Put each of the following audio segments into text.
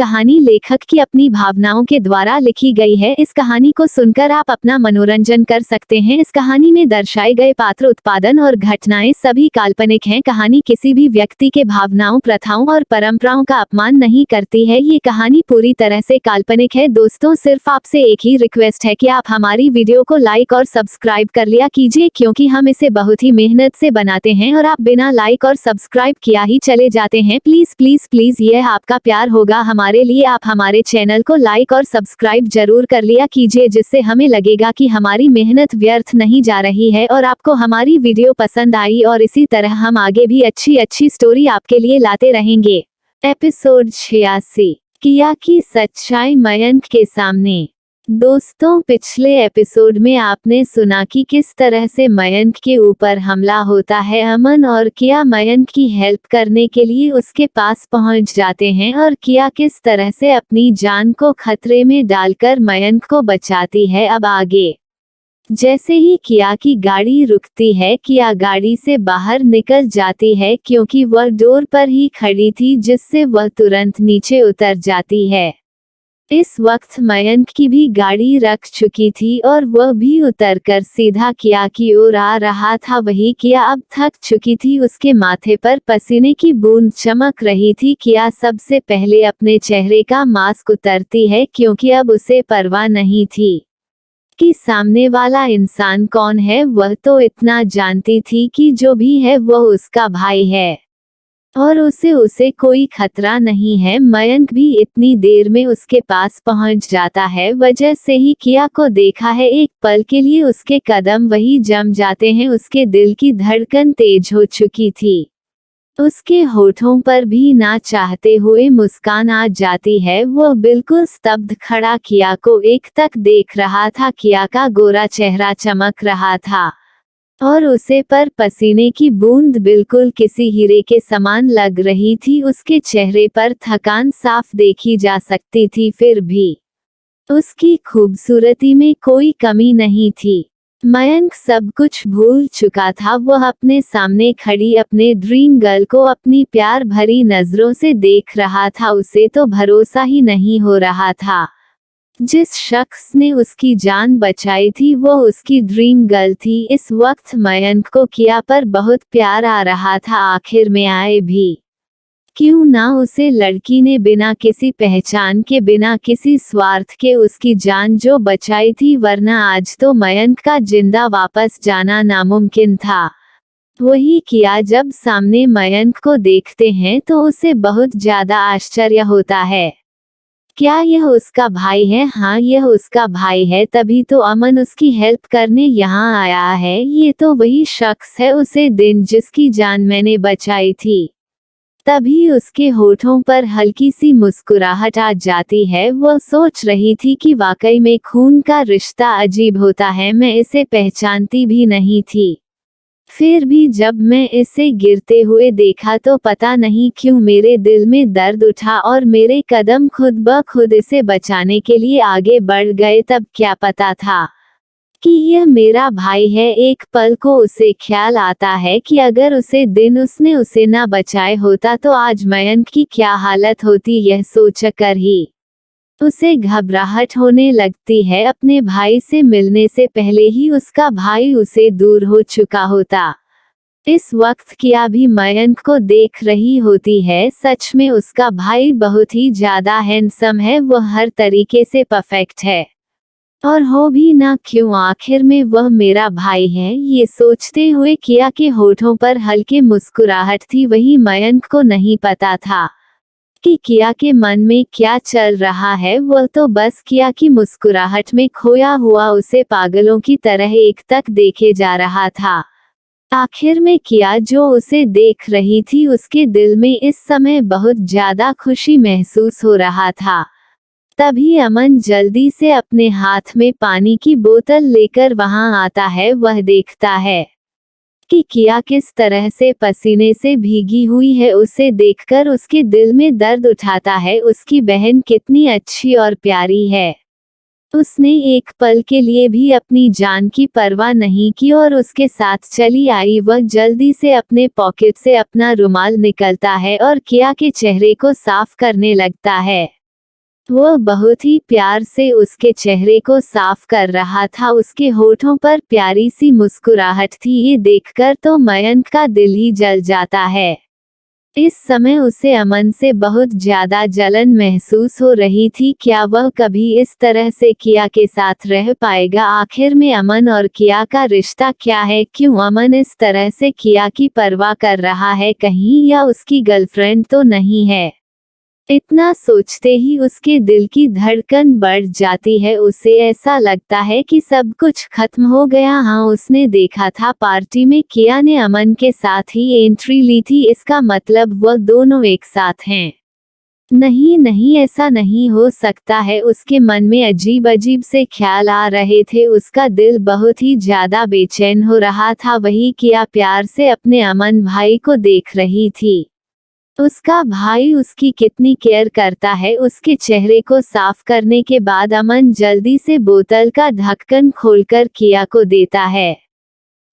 कहानी लेखक की अपनी भावनाओं के द्वारा लिखी गई है। इस कहानी को सुनकर आप अपना मनोरंजन कर सकते हैं। इस कहानी में दर्शाए गए पात्र, उत्पादन और घटनाएं सभी काल्पनिक हैं। कहानी किसी भी व्यक्ति के भावनाओं, प्रथाओं और परंपराओं का अपमान नहीं करती है। ये कहानी पूरी तरह से काल्पनिक है। दोस्तों, सिर्फ आपसे एक ही रिक्वेस्ट है कि आप हमारी वीडियो को लाइक और सब्सक्राइब कर लिया कीजिए, क्योंकि हम इसे बहुत ही मेहनत से बनाते हैं और आप बिना लाइक और सब्सक्राइब किया ही चले जाते हैं। प्लीज प्लीज प्लीज, यह आपका प्यार होगा हमारे लिए। आप हमारे चैनल को लाइक और सब्सक्राइब जरूर कर लिया कीजिए, जिससे हमें लगेगा कि हमारी मेहनत व्यर्थ नहीं जा रही है और आपको हमारी वीडियो पसंद आई, और इसी तरह हम आगे भी अच्छी अच्छी स्टोरी आपके लिए लाते रहेंगे। एपिसोड 86, किया की सच्चाई मयंक के सामने। दोस्तों, पिछले एपिसोड में आपने सुना कि किस तरह से मयंक के ऊपर हमला होता है। अमन और किया मयंक की हेल्प करने के लिए उसके पास पहुंच जाते हैं और किया किस तरह से अपनी जान को खतरे में डालकर मयंक को बचाती है। अब आगे। जैसे ही किया की गाड़ी रुकती है, किया गाड़ी से बाहर निकल जाती है क्योंकि वह डोर पर ही खड़ी थी, जिससे वह तुरंत नीचे उतर जाती है। इस वक्त मयंक की भी गाड़ी रख चुकी थी और वह भी उतरकर सीधा किया की ओर आ रहा था। वही किया अब थक चुकी थी, उसके माथे पर पसीने की बूंद चमक रही थी। किया सबसे पहले अपने चेहरे का मास्क उतारती है, क्योंकि अब उसे परवाह नहीं थी कि सामने वाला इंसान कौन है। वह तो इतना जानती थी कि जो भी है वह उसका भाई है और उसे कोई खतरा नहीं है। मयंक भी इतनी देर में उसके पास पहुंच जाता है। वजह से ही किया को देखा है, एक पल के लिए उसके कदम वही जम जाते हैं। उसके दिल की धड़कन तेज हो चुकी थी। उसके होठों पर भी ना चाहते हुए मुस्कान आ जाती है। वो बिल्कुल स्तब्ध खड़ा किया को एकटक देख रहा था। किया का गोरा चेहरा चमक रहा था और उसे पर पसीने की बूंद बिल्कुल किसी हीरे के समान लग रही थी। उसके चेहरे पर थकान साफ देखी जा सकती थी, फिर भी उसकी खूबसूरती में कोई कमी नहीं थी। मयंक सब कुछ भूल चुका था। वह अपने सामने खड़ी अपने ड्रीम गर्ल को अपनी प्यार भरी नजरों से देख रहा था। उसे तो भरोसा ही नहीं हो रहा था। जिस शख्स ने उसकी जान बचाई थी वो उसकी ड्रीम गर्ल थी। इस वक्त मयंक को किया पर बहुत प्यार आ रहा था। आखिर में आए भी क्यों ना, उसे लड़की ने बिना किसी पहचान के, बिना किसी स्वार्थ के उसकी जान जो बचाई थी, वरना आज तो मयंक का जिंदा वापस जाना नामुमकिन था। वही किया जब सामने मयंक को देखते हैं तो उसे बहुत ज्यादा आश्चर्य होता है। क्या यह उसका भाई है? हाँ, यह उसका भाई है। तभी तो अमन उसकी हेल्प करने यहाँ आया है। ये तो वही शख्स है, उसे दिन जिसकी जान मैंने बचाई थी। तभी उसके होठों पर हल्की सी मुस्कुराहट आ जाती है। वह सोच रही थी कि वाकई में खून का रिश्ता अजीब होता है। मैं इसे पहचानती भी नहीं थी, फिर भी जब मैं इसे गिरते हुए देखा तो पता नहीं क्यों मेरे दिल में दर्द उठा और मेरे कदम खुद ब खुद इसे बचाने के लिए आगे बढ़ गए। तब क्या पता था कि यह मेरा भाई है। एक पल को उसे ख्याल आता है कि अगर उसे दिन उसने उसे ना बचाए होता तो आज मयंक की क्या हालत होती। यह सोचकर ही उसे घबराहट होने लगती है। अपने भाई से मिलने से पहले ही उसका भाई उसे दूर हो चुका होता। इस वक्त किया भी मयंक को देख रही होती है। सच में उसका भाई बहुत ही ज्यादा हैंडसम है। वह हर तरीके से परफेक्ट है और हो भी ना क्यों, आखिर में वह मेरा भाई है। ये सोचते हुए किया के होठों पर हल्की मुस्कुराहट थी। वही मयंक को नहीं पता था कि किया के मन में क्या चल रहा है। वह तो बस किया की मुस्कुराहट में खोया हुआ उसे पागलों की तरह एकटक देखे जा रहा था। आखिर में किया जो उसे देख रही थी, उसके दिल में इस समय बहुत ज्यादा खुशी महसूस हो रहा था। तभी अमन जल्दी से अपने हाथ में पानी की बोतल लेकर वहां आता है। वह देखता है कि किया किस तरह से पसीने से भीगी हुई है। उसे देखकर उसके दिल में दर्द उठाता है। उसकी बहन कितनी अच्छी और प्यारी है। उसने एक पल के लिए भी अपनी जान की परवाह नहीं की और उसके साथ चली आई। वह जल्दी से अपने पॉकेट से अपना रुमाल निकलता है और किया के चेहरे को साफ करने लगता है। वो बहुत ही प्यार से उसके चेहरे को साफ कर रहा था, उसके होठों पर प्यारी सी मुस्कुराहट थी। ये देखकर तो मयंक का दिल ही जल जाता है। इस समय उसे अमन से बहुत ज्यादा जलन महसूस हो रही थी। क्या वह कभी इस तरह से किया के साथ रह पाएगा? आखिर में अमन और किया का रिश्ता क्या है? क्यों अमन इस तरह से किया की परवाह कर रहा है? कहीं या उसकी गर्लफ्रेंड तो नहीं है? इतना सोचते ही उसके दिल की धड़कन बढ़ जाती है। उसे ऐसा लगता है कि सब कुछ खत्म हो गया। हाँ, उसने देखा था पार्टी में किया ने अमन के साथ ही एंट्री ली थी, इसका मतलब वह दोनों एक साथ हैं। नहीं नहीं, ऐसा नहीं हो सकता है। उसके मन में अजीब अजीब से ख्याल आ रहे थे। उसका दिल बहुत ही ज्यादा बेचैन हो रहा था। वही किया प्यार से अपने अमन भाई को देख रही थी। उसका भाई उसकी कितनी केयर करता है। उसके चेहरे को साफ करने के बाद अमन जल्दी से बोतल का ढक्कन खोलकर किया को देता है।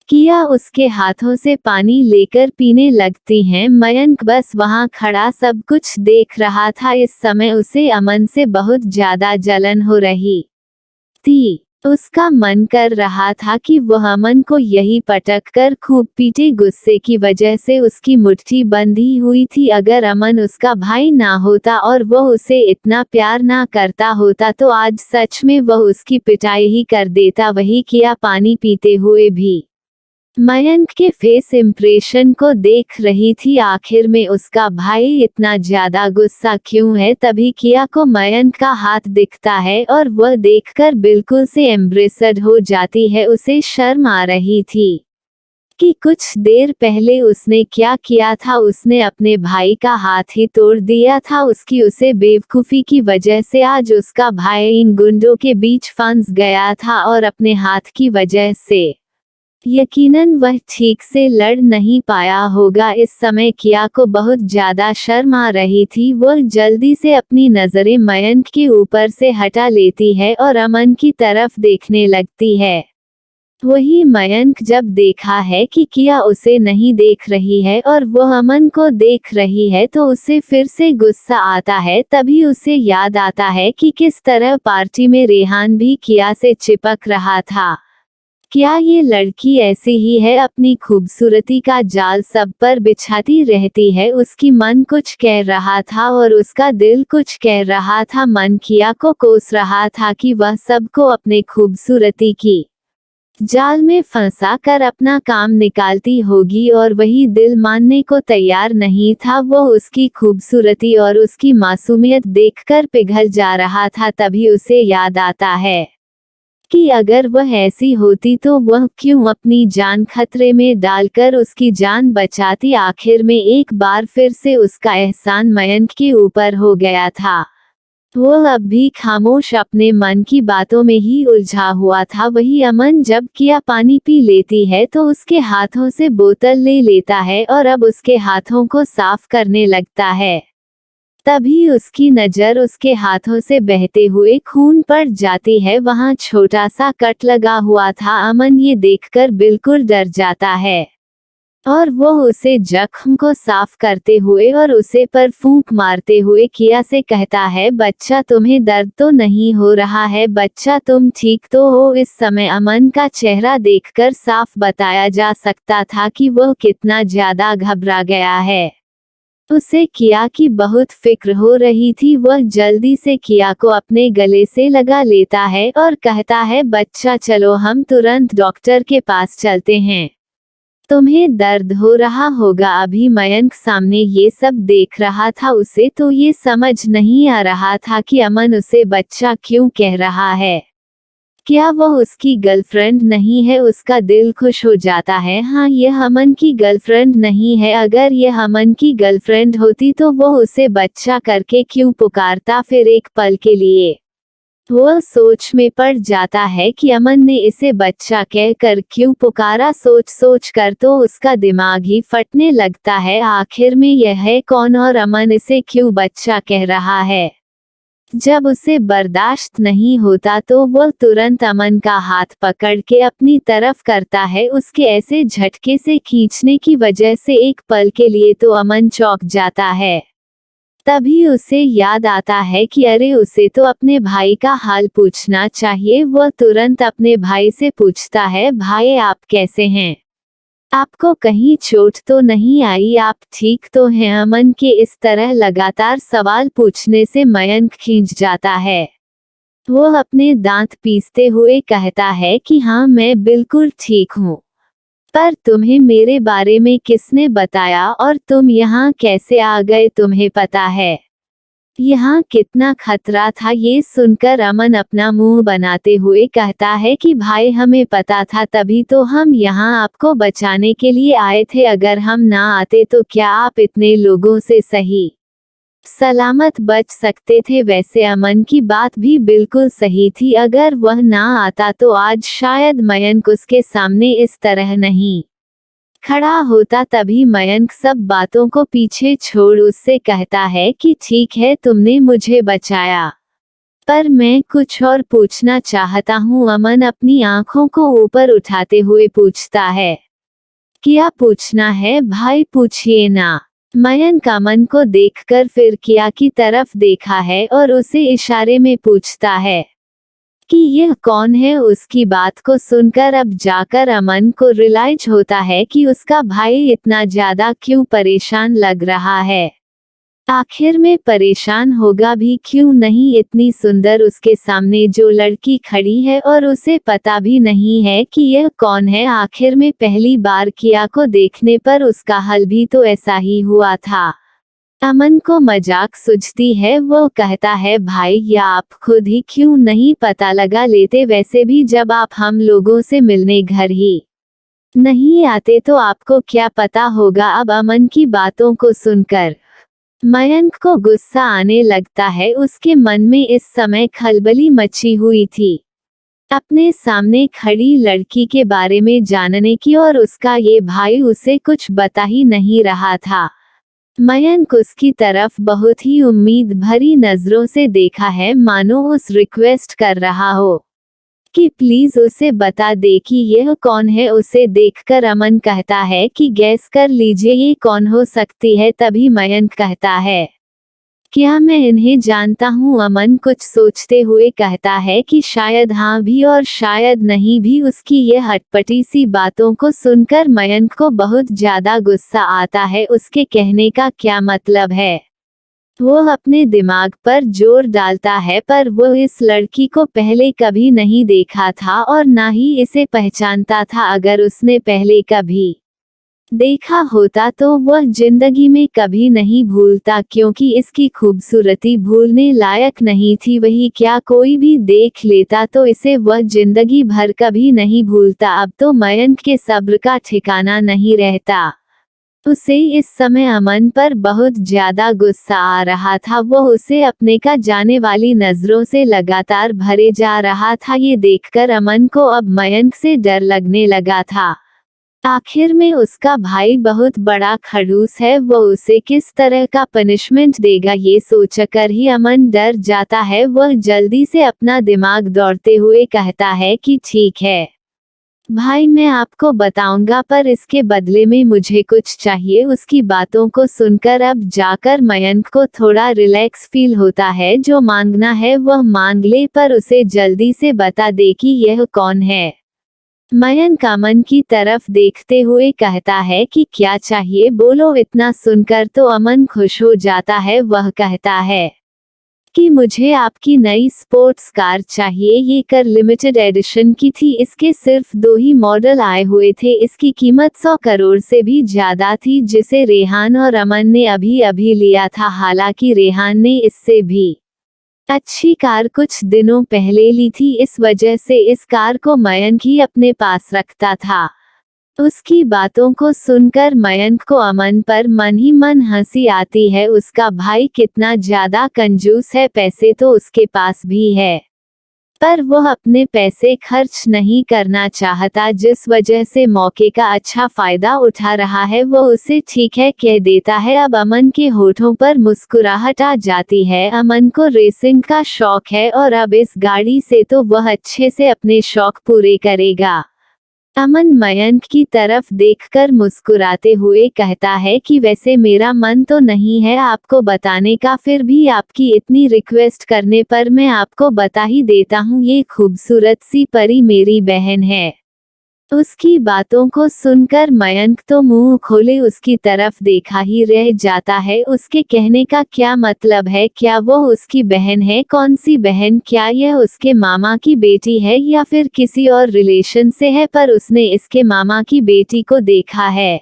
किया उसके हाथों से पानी लेकर पीने लगती हैं। मयंक बस वहां खड़ा सब कुछ देख रहा था। इस समय उसे अमन से बहुत ज्यादा जलन हो रही थी। उसका मन कर रहा था कि वह अमन को यही पटक कर खूब पीटे। गुस्से की वजह से उसकी मुट्ठी बंधी हुई थी। अगर अमन उसका भाई ना होता और वह उसे इतना प्यार ना करता होता तो आज सच में वह उसकी पिटाई ही कर देता। वही किया पानी पीते हुए भी मयंक के फेस इंप्रेशन को देख रही थी। आखिर में उसका भाई इतना ज्यादा गुस्सा क्यों है? तभी किया को मयंक का हाथ दिखता है और वह देखकर बिल्कुल से एम्ब्रेस्ड हो जाती है। उसे शर्म आ रही थी कि कुछ देर पहले उसने क्या किया था। उसने अपने भाई का हाथ ही तोड़ दिया था। उसे बेवकूफी की वजह से आज उसका भाई इन गुंडों के बीच फंस गया था और अपने हाथ की वजह से यकीनन वह ठीक से लड़ नहीं पाया होगा। इस समय किया को बहुत ज्यादा शर्म आ रही थी। वह जल्दी से अपनी नजरें मयंक के ऊपर से हटा लेती है और अमन की तरफ देखने लगती है। वही मयंक जब देखा है कि किया उसे नहीं देख रही है और वह अमन को देख रही है तो उसे फिर से गुस्सा आता है। तभी उसे याद आता है कि किस तरह पार्टी में रेहान भी किया से चिपक रहा था। क्या ये लड़की ऐसी ही है? अपनी खूबसूरती का जाल सब पर बिछाती रहती है। उसकी मन कुछ कह रहा था और उसका दिल कुछ कह रहा था। मन किया को कोस रहा था कि वह सबको अपने खूबसूरती की जाल में फंसा कर अपना काम निकालती होगी और वही दिल मानने को तैयार नहीं था। वो उसकी खूबसूरती और उसकी मासूमियत देखकर पिघल जा रहा था। तभी उसे याद आता है कि अगर वह ऐसी होती तो वह क्यों अपनी जान खतरे में डालकर उसकी जान बचाती। आखिर में एक बार फिर से उसका एहसान मयंक के ऊपर हो गया था। वह अब भी खामोश अपने मन की बातों में ही उलझा हुआ था। वही अमन जब किया पानी पी लेती है तो उसके हाथों से बोतल ले लेता है और अब उसके हाथों को साफ करने लगता है। तभी उसकी नजर उसके हाथों से बहते हुए खून पर जाती है। वहां छोटा सा कट लगा हुआ था। अमन ये देखकर बिल्कुल डर जाता है और वो उसे जख्म को साफ करते हुए और उसे पर फूंक मारते हुए किया से कहता है, बच्चा तुम्हें दर्द तो नहीं हो रहा है? बच्चा तुम ठीक तो हो? इस समय अमन का चेहरा देखकर साफ बताया जा सकता था कि वह कितना ज्यादा घबरा गया है। उसे किया की बहुत फिक्र हो रही थी। वह जल्दी से किया को अपने गले से लगा लेता है और कहता है, बच्चा चलो हम तुरंत डॉक्टर के पास चलते हैं। तुम्हें दर्द हो रहा होगा। अभी मयंक सामने ये सब देख रहा था। उसे तो ये समझ नहीं आ रहा था कि अमन उसे बच्चा क्यों कह रहा है। क्या वह उसकी गर्लफ्रेंड नहीं है? उसका दिल खुश हो जाता है। हाँ, यह अमन की गर्लफ्रेंड नहीं है। अगर यह अमन की गर्लफ्रेंड होती तो वह उसे बच्चा करके क्यों पुकारता फिर एक पल के लिए? वह सोच में पड़ जाता है कि अमन ने इसे बच्चा कहकर क्यों पुकारा। सोच सोच कर तो उसका दिमाग ही फटने लगता है। आखिर में यह है कौन और अमन इसे क्यों बच्चा कह रहा है? जब उसे बर्दाश्त नहीं होता तो वह तुरंत अमन का हाथ पकड़ के अपनी तरफ करता है। उसके ऐसे झटके से खींचने की वजह से एक पल के लिए तो अमन चौंक जाता है। तभी उसे याद आता है कि अरे उसे तो अपने भाई का हाल पूछना चाहिए। वह तुरंत अपने भाई से पूछता है, भाई आप कैसे हैं? आपको कहीं चोट तो नहीं आई? आप ठीक तो हैं? अमन के इस तरह लगातार सवाल पूछने से मयंक खींच जाता है। वो अपने दांत पीसते हुए कहता है कि हाँ मैं बिल्कुल ठीक हूँ। पर तुम्हें मेरे बारे में किसने बताया और तुम यहाँ कैसे आ गए, तुम्हें पता है यहाँ कितना खतरा था? ये सुनकर अमन अपना मुंह बनाते हुए कहता है कि भाई हमें पता था, तभी तो हम यहाँ आपको बचाने के लिए आए थे। अगर हम ना आते तो क्या आप इतने लोगों से सही सलामत बच सकते थे? वैसे अमन की बात भी बिल्कुल सही थी। अगर वह ना आता तो आज शायद मयंक उसके सामने इस तरह नहीं खड़ा होता। तभी मयंक सब बातों को पीछे छोड़ उससे कहता है कि ठीक है तुमने मुझे बचाया, पर मैं कुछ और पूछना चाहता हूँ। अमन अपनी आंखों को ऊपर उठाते हुए पूछता है, क्या पूछना है भाई, पूछिए ना। मयंक अमन को देखकर फिर किया की तरफ देखा है और उसे इशारे में पूछता है कि यह कौन है। उसकी बात को सुनकर अब जाकर अमन को रियलाइज होता है कि उसका भाई इतना ज्यादा क्यों परेशान लग रहा है। आखिर में परेशान होगा भी क्यों नहीं? इतनी सुंदर उसके सामने जो लड़की खड़ी है और उसे पता भी नहीं है कि यह कौन है। आखिर में पहली बार किया को देखने पर उसका हल भी तो ऐसा ही हुआ था। अमन को मजाक सूझती है। वो कहता है, भाई या आप खुद ही क्यों नहीं पता लगा लेते? वैसे भी जब आप हम लोगों से मिलने घर ही नहीं आते तो आपको क्या पता होगा? अब अमन की बातों को सुनकर मयंक को गुस्सा आने लगता है। उसके मन में इस समय खलबली मची हुई थी अपने सामने खड़ी लड़की के बारे में जानने की, और उसका ये भाई उसे कुछ बता ही नहीं रहा था। मयंक उसकी तरफ बहुत ही उम्मीद भरी नजरों से देखा है, मानो उस रिक्वेस्ट कर रहा हो कि प्लीज उसे बता दे कि यह कौन है। उसे देखकर अमन कहता है कि गैस कर लीजिए ये कौन हो सकती है। तभी मयंक कहता है, क्या मैं इन्हें जानता हूँ? अमन कुछ सोचते हुए कहता है कि शायद हाँ भी और शायद नहीं भी। उसकी ये हटपटी सी बातों को सुनकर मयंक को बहुत ज्यादा गुस्सा आता है। उसके कहने का क्या मतलब है? वो अपने दिमाग पर जोर डालता है, पर वो इस लड़की को पहले कभी नहीं देखा था और ना ही इसे पहचानता था। अगर उसने पहले कभी देखा होता तो वह जिंदगी में कभी नहीं भूलता, क्योंकि इसकी खूबसूरती भूलने लायक नहीं थी। वही क्या कोई भी देख लेता तो इसे वह जिंदगी भर कभी नहीं भूलता। अब तो मयंक के सब्र का ठिकाना नहीं रहता। उसे इस समय अमन पर बहुत ज्यादा गुस्सा आ रहा था। वो उसे अपने का जाने वाली नजरों से लगातार भरे जा रहा था। ये देखकर अमन को अब मयंक से डर लगने लगा था। आखिर में उसका भाई बहुत बड़ा खड़ूस है, वो उसे किस तरह का पनिशमेंट देगा ये सोचकर ही अमन डर जाता है। वह जल्दी से अपना दिमाग दौड़ते हुए कहता है कि ठीक है भाई, मैं आपको बताऊंगा, पर इसके बदले में मुझे कुछ चाहिए। उसकी बातों को सुनकर अब जाकर मयंक को थोड़ा रिलैक्स फील होता है। जो मांगना है वह मांग ले, पर उसे जल्दी से बता दे कि यह कौन है। मयंक अमन की तरफ देखते हुए कहता है कि क्या चाहिए बोलो। इतना सुनकर तो अमन खुश हो जाता है। वह कहता है कि मुझे आपकी नई स्पोर्ट्स कार चाहिए। ये कार लिमिटेड एडिशन की थी। इसके सिर्फ 2 ही मॉडल आए हुए थे। इसकी कीमत 100 करोड़ से भी ज्यादा थी, जिसे रेहान और अमन ने अभी अभी लिया था। हालांकि रेहान ने इससे भी अच्छी कार कुछ दिनों पहले ली थी, इस वजह से इस कार को मयंक ही अपने पास रखता था। उसकी बातों को सुनकर मयंक को अमन पर मन ही मन हंसी आती है। उसका भाई कितना ज्यादा कंजूस है, पैसे तो उसके पास भी है, पर वह अपने पैसे खर्च नहीं करना चाहता, जिस वजह से मौके का अच्छा फायदा उठा रहा है। वो उसे ठीक है कह देता है। अब अमन के होठों पर मुस्कुराहट आ जाती है। अमन को रेसिंग का शौक है और अब इस गाड़ी से तो वह अच्छे से अपने शौक पूरे करेगा। अमन मयंक की तरफ देखकर मुस्कुराते हुए कहता है कि वैसे मेरा मन तो नहीं है आपको बताने का, फिर भी आपकी इतनी रिक्वेस्ट करने पर मैं आपको बता ही देता हूँ, ये खूबसूरत सी परी मेरी बहन है। उसकी बातों को सुनकर मयंक तो मुंह खोले उसकी तरफ देखा ही रह जाता है। उसके कहने का क्या मतलब है? क्या वो उसकी बहन है? कौन सी बहन? क्या यह उसके मामा की बेटी है या फिर किसी और रिलेशन से है? पर उसने इसके मामा की बेटी को देखा है।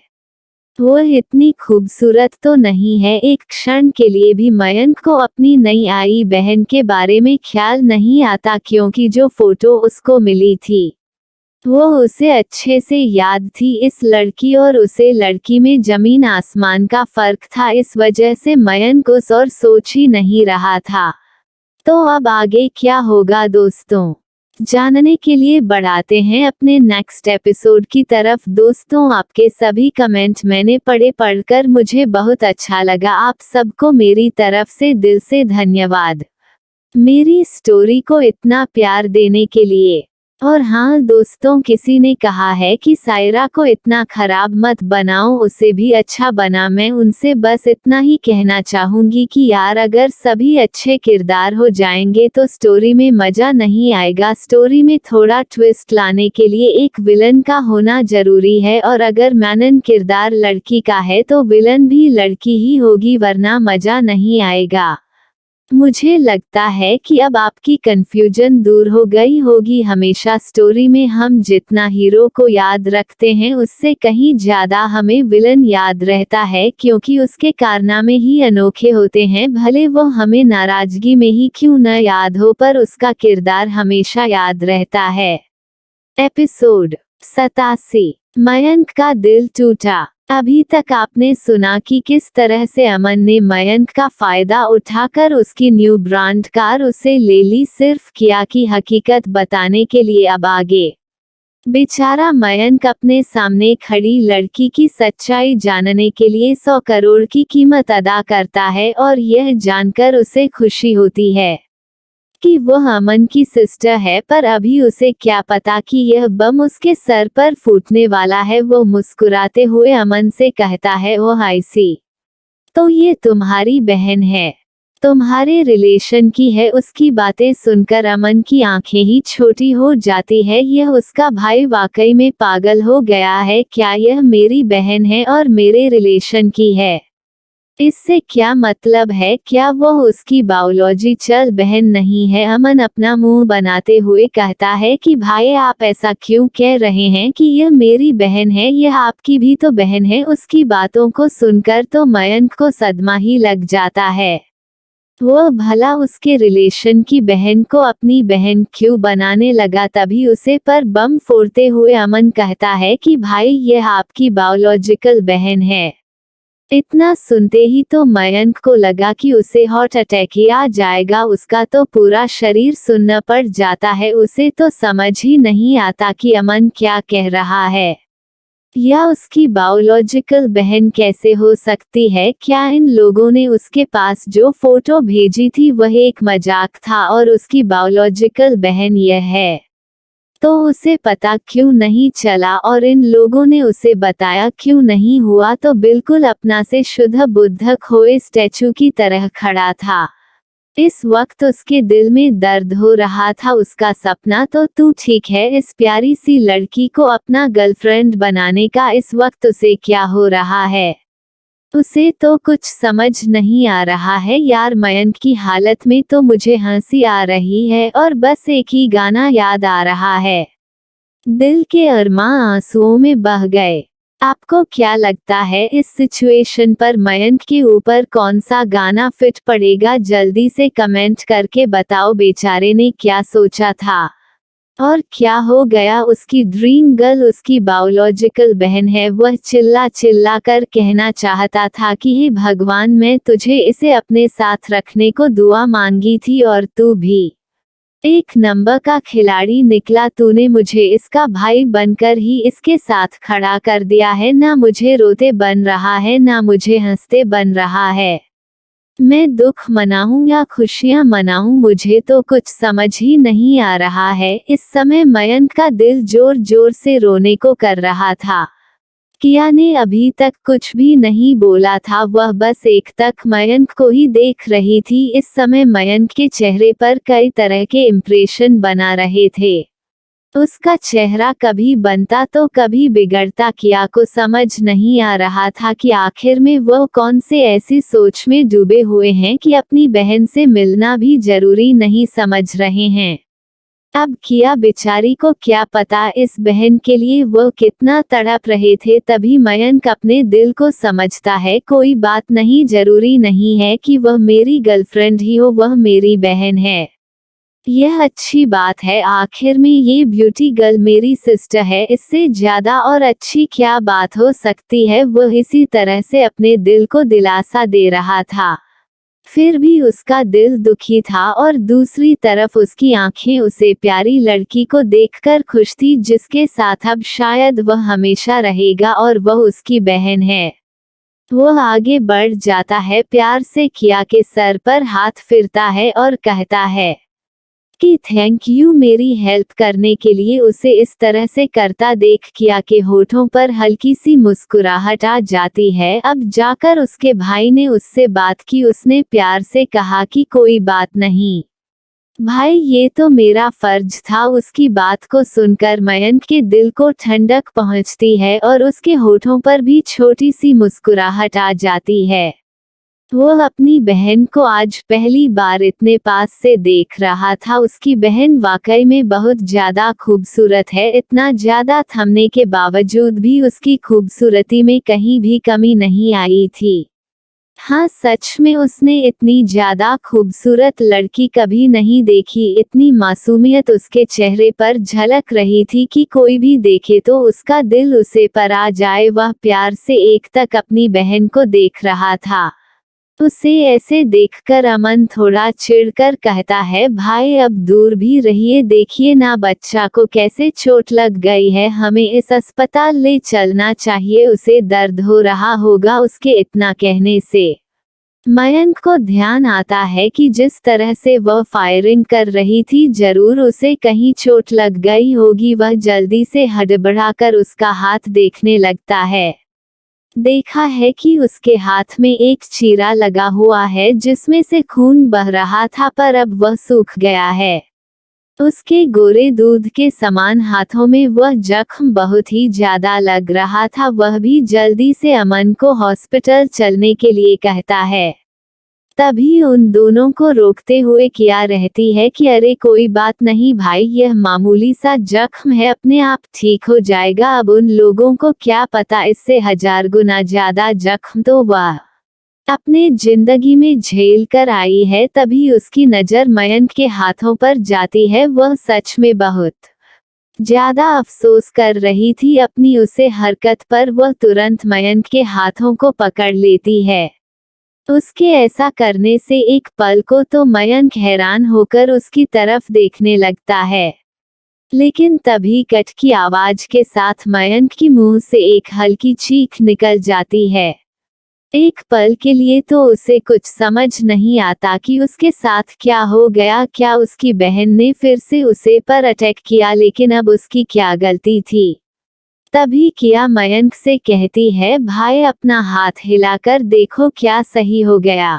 वो इतनी खूबसूरत तो नहीं है। एक क्षण के लिए भी मयंक को अपनी नई आई बहन के बारे में ख्याल नहीं आता, क्योंकि जो फोटो उसको मिली थी वो उसे अच्छे से याद थी। इस लड़की और उसे लड़की में जमीन आसमान का फर्क था। इस वजह से मयंक उस और सोच ही नहीं रहा था। तो अब आगे क्या होगा दोस्तों, जानने के लिए बढ़ाते हैं अपने नेक्स्ट एपिसोड की तरफ। दोस्तों, आपके सभी कमेंट मैंने पढ़कर मुझे बहुत अच्छा लगा। आप सबको मेरी तरफ से दिल से धन्यवाद मेरी स्टोरी को इतना प्यार देने के लिए। और हाँ दोस्तों, किसी ने कहा है कि सायरा को इतना खराब मत बनाओ, उसे भी अच्छा बना। मैं उनसे बस इतना ही कहना चाहूंगी कि यार, अगर सभी अच्छे किरदार हो जाएंगे तो स्टोरी में मजा नहीं आएगा। स्टोरी में थोड़ा ट्विस्ट लाने के लिए एक विलन का होना जरूरी है, और अगर मेन किरदार लड़की का है तो विलन भी लड़की ही होगी, वरना मजा नहीं आएगा। मुझे लगता है कि अब आपकी कंफ्यूजन दूर हो गई होगी। हमेशा स्टोरी में हम जितना हीरो को याद रखते हैं उससे कहीं ज्यादा हमें विलन याद रहता है, क्योंकि उसके कारनामे ही अनोखे होते हैं। भले वो हमें नाराजगी में ही क्यों न याद हो, पर उसका किरदार हमेशा याद रहता है। एपिसोड 87, मयंक का दिल टूटा। अभी तक आपने सुना कि किस तरह से अमन ने मयंक का फायदा उठाकर उसकी न्यू ब्रांड कार उसे ले ली, सिर्फ किया की हकीकत बताने के लिए। अब आगे बेचारा मयंक अपने सामने खड़ी लड़की की सच्चाई जानने के लिए 100 करोड़ की कीमत अदा करता है, और यह जानकर उसे खुशी होती है कि वह अमन की सिस्टर है। पर अभी उसे क्या पता कि यह बम उसके सर पर फूटने वाला है। वो मुस्कुराते हुए अमन से कहता है, ओह आई सी, तो ये तुम्हारी बहन है, तुम्हारे रिलेशन की है। उसकी बातें सुनकर अमन की आंखें ही छोटी हो जाती है। यह उसका भाई वाकई में पागल हो गया है। क्या यह मेरी बहन है और मेरे रिलेशन की है? इससे क्या मतलब है? क्या वो उसकी बायोलॉजिकल बहन नहीं है? अमन अपना मुंह बनाते हुए कहता है कि भाई, आप ऐसा क्यों कह रहे हैं कि यह मेरी बहन है? यह आपकी भी तो बहन है। उसकी बातों को सुनकर तो मयंक को सदमा ही लग जाता है। वो भला उसके रिलेशन की बहन को अपनी बहन क्यों बनाने लगा? तभी उसे पर बम फोड़ते हुए अमन कहता है कि भाई, यह आपकी बायोलॉजिकल बहन है। इतना सुनते ही तो मयंक को लगा कि उसे हार्ट अटैक ही आ जाएगा। उसका तो पूरा शरीर सुन्न पड़ जाता है। उसे तो समझ ही नहीं आता कि अमन क्या कह रहा है, या उसकी बायोलॉजिकल बहन कैसे हो सकती है। क्या इन लोगों ने उसके पास जो फोटो भेजी थी वह एक मजाक था और उसकी बायोलॉजिकल बहन यह है? तो उसे पता क्यों नहीं चला, और इन लोगों ने उसे बताया क्यों नहीं? हुआ तो बिल्कुल अपना से शुद्ध बुद्ध खोए स्टैचू की तरह खड़ा था। इस वक्त उसके दिल में दर्द हो रहा था। उसका सपना तो तू ठीक है, इस प्यारी सी लड़की को अपना गर्लफ्रेंड बनाने का इस वक्त उसे क्या हो रहा है? उसे तो कुछ समझ नहीं आ रहा है। यार, मयंक की हालत में तो मुझे हंसी आ रही है, और बस एक ही गाना याद आ रहा है। दिल के अरमां आंसुओं में बह गए। आपको क्या लगता है इस सिचुएशन पर मयंक के ऊपर कौन सा गाना फिट पड़ेगा? जल्दी से कमेंट करके बताओ। बेचारे ने क्या सोचा था, और क्या हो गया? उसकी ड्रीम गर्ल उसकी बायोलॉजिकल बहन है। वह चिल्ला चिल्ला कर कहना चाहता था कि हे भगवान, मैं तुझे इसे अपने साथ रखने को दुआ मांगी थी, और तू भी एक नंबर का खिलाड़ी निकला। तूने मुझे इसका भाई बनकर ही इसके साथ खड़ा कर दिया है। ना मुझे रोते बन रहा है, ना मुझे हंसते बन रहा है। मैं दुख मनाऊं या खुशियां मनाऊं, मुझे तो कुछ समझ ही नहीं आ रहा है। इस समय मयंक का दिल जोर जोर से रोने को कर रहा था। किया ने अभी तक कुछ भी नहीं बोला था, वह बस एकटक मयंक को ही देख रही थी। इस समय मयंक के चेहरे पर कई तरह के इम्प्रेशन बना रहे थे। उसका चेहरा कभी बनता तो कभी बिगड़ता। किया को समझ नहीं आ रहा था कि आखिर में वह कौन से ऐसी सोच में डूबे हुए हैं कि अपनी बहन से मिलना भी जरूरी नहीं समझ रहे हैं। अब किया बेचारी को क्या पता इस बहन के लिए वो कितना तड़प रहे थे। तभी मयंक अपने दिल को समझता है, कोई बात नहीं, जरूरी नहीं है कि वह मेरी गर्लफ्रेंड ही हो, वह मेरी बहन है। यह अच्छी बात है, आखिर में ये ब्यूटी गर्ल मेरी सिस्टर है, इससे ज्यादा और अच्छी क्या बात हो सकती है। वह इसी तरह से अपने दिल को दिलासा दे रहा था। फिर भी उसका दिल दुखी था और दूसरी तरफ उसकी आंखें उसे प्यारी लड़की को देखकर खुश थी, जिसके साथ अब शायद वह हमेशा रहेगा और वह उसकी बहन है। वह आगे बढ़ जाता है, प्यार से किया के सर पर हाथ फिरता है और कहता है कि थैंक यू मेरी हेल्प करने के लिए। उसे इस तरह से करता देख किया के होठों पर हल्की सी मुस्कुराहट आ जाती है। अब जाकर उसके भाई ने उससे बात की। उसने प्यार से कहा कि कोई बात नहीं भाई, ये तो मेरा फर्ज था। उसकी बात को सुनकर मयंक के दिल को ठंडक पहुंचती है और उसके होठों पर भी छोटी सी मुस्कुराहट आ जाती है। वो अपनी बहन को आज पहली बार इतने पास से देख रहा था। उसकी बहन वाकई में बहुत ज्यादा खूबसूरत है। इतना ज्यादा थमने के बावजूद भी उसकी खूबसूरती में कहीं भी कमी नहीं आई थी। हाँ, सच में उसने इतनी ज्यादा खूबसूरत लड़की कभी नहीं देखी। इतनी मासूमियत उसके चेहरे पर झलक रही थी कि कोई भी देखे तो उसका दिल उसे पर आ जाए। वह प्यार से एकटक अपनी बहन को देख रहा था। उसे ऐसे देखकर अमन थोड़ा चिढ़कर कहता है, भाई अब दूर भी रहिए, देखिए ना बच्चा को कैसे चोट लग गई है, हमें इस अस्पताल ले चलना चाहिए, उसे दर्द हो रहा होगा। उसके इतना कहने से मयंक को ध्यान आता है कि जिस तरह से वह फायरिंग कर रही थी, जरूर उसे कहीं चोट लग गई होगी। वह जल्दी से हड़बड़ाकर उसका हाथ देखने लगता है। देखा है कि उसके हाथ में एक चीरा लगा हुआ है जिसमें से खून बह रहा था, पर अब वह सूख गया है। उसके गोरे दूध के समान हाथों में वह जख्म बहुत ही ज्यादा लग रहा था। वह भी जल्दी से अमन को हॉस्पिटल चलने के लिए कहता है। तभी उन दोनों को रोकते हुए किया रहती है कि अरे कोई बात नहीं भाई, यह मामूली सा जख्म है, अपने आप ठीक हो जाएगा। अब उन लोगों को क्या पता, इससे 1000 गुना ज्यादा जख्म तो वह अपने जिंदगी में झेल कर आई है। तभी उसकी नजर मयंक के हाथों पर जाती है। वह सच में बहुत ज्यादा अफसोस कर रही थी अपनी उसे हरकत पर। वह तुरंत मयंक के हाथों को पकड़ लेती है। उसके ऐसा करने से एक पल को तो मयंक हैरान होकर उसकी तरफ देखने लगता है, लेकिन तभी कट की आवाज के साथ मयंक की मुंह से एक हल्की चीख निकल जाती है। एक पल के लिए तो उसे कुछ समझ नहीं आता कि उसके साथ क्या हो गया। क्या उसकी बहन ने फिर से उसे पर अटैक किया? लेकिन अब उसकी क्या गलती थी? तभी किया मयंक से कहती है, भाई अपना हाथ हिलाकर देखो क्या सही हो गया।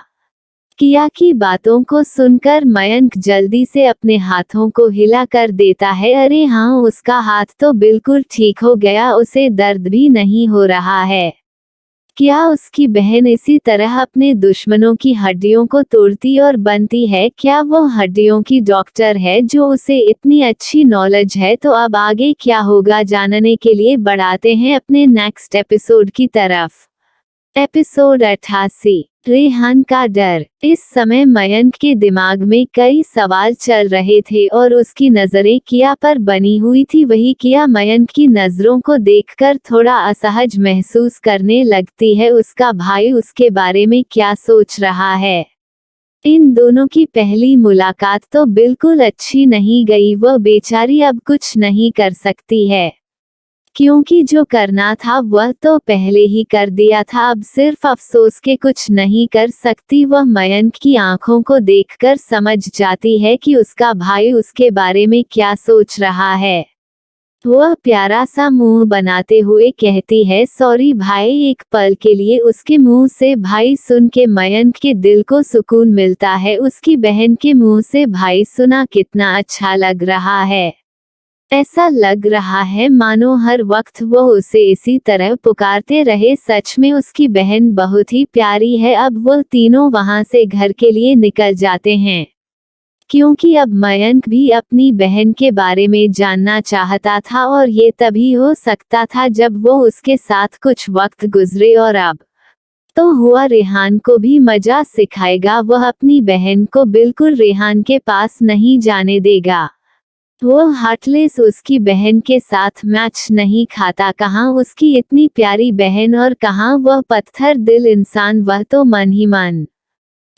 किया की बातों को सुनकर मयंक जल्दी से अपने हाथों को हिला कर देता है। अरे हाँ, उसका हाथ तो बिल्कुल ठीक हो गया, उसे दर्द भी नहीं हो रहा है। क्या उसकी बहन इसी तरह अपने दुश्मनों की हड्डियों को तोड़ती और बनती है? क्या वो हड्डियों की डॉक्टर है जो उसे इतनी अच्छी नॉलेज है? तो अब आगे क्या होगा जानने के लिए बढ़ाते हैं अपने नेक्स्ट एपिसोड की तरफ। एपिसोड 88, रेहान का डर। इस समय मयंक के दिमाग में कई सवाल चल रहे थे और उसकी नजरें किया पर बनी हुई थी। वही किया मयंक की नजरों को देखकर थोड़ा असहज महसूस करने लगती है। उसका भाई उसके बारे में क्या सोच रहा है? इन दोनों की पहली मुलाकात तो बिल्कुल अच्छी नहीं गई। वह बेचारी अब कुछ नहीं कर सकती है। क्योंकि जो करना था वह तो पहले ही कर दिया था, अब सिर्फ अफसोस के कुछ नहीं कर सकती। वह मयंक की आंखों को देखकर समझ जाती है कि उसका भाई उसके बारे में क्या सोच रहा है। वह प्यारा सा मुंह बनाते हुए कहती है, सॉरी भाई। एक पल के लिए उसके मुंह से भाई सुन के मयंक के दिल को सुकून मिलता है। उसकी बहन के मुंह से भाई सुना कितना अच्छा लग रहा है। ऐसा लग रहा है मानो हर वक्त वो उसे इसी तरह पुकारते रहे। सच में उसकी बहन बहुत ही प्यारी है। अब वो तीनों वहां से घर के लिए निकल जाते हैं, क्योंकि अब मयंक भी अपनी बहन के बारे में जानना चाहता था, और ये तभी हो सकता था जब वो उसके साथ कुछ वक्त गुजरे। और अब तो हुआ रेहान को भी मजा सिखाएगा। वह अपनी बहन को बिल्कुल रेहान के पास नहीं जाने देगा। वो हार्टलेस उसकी बहन के साथ मैच नहीं खाता। कहाँ उसकी इतनी प्यारी बहन और कहाँ वह पत्थर दिल इंसान। वह तो मन ही मन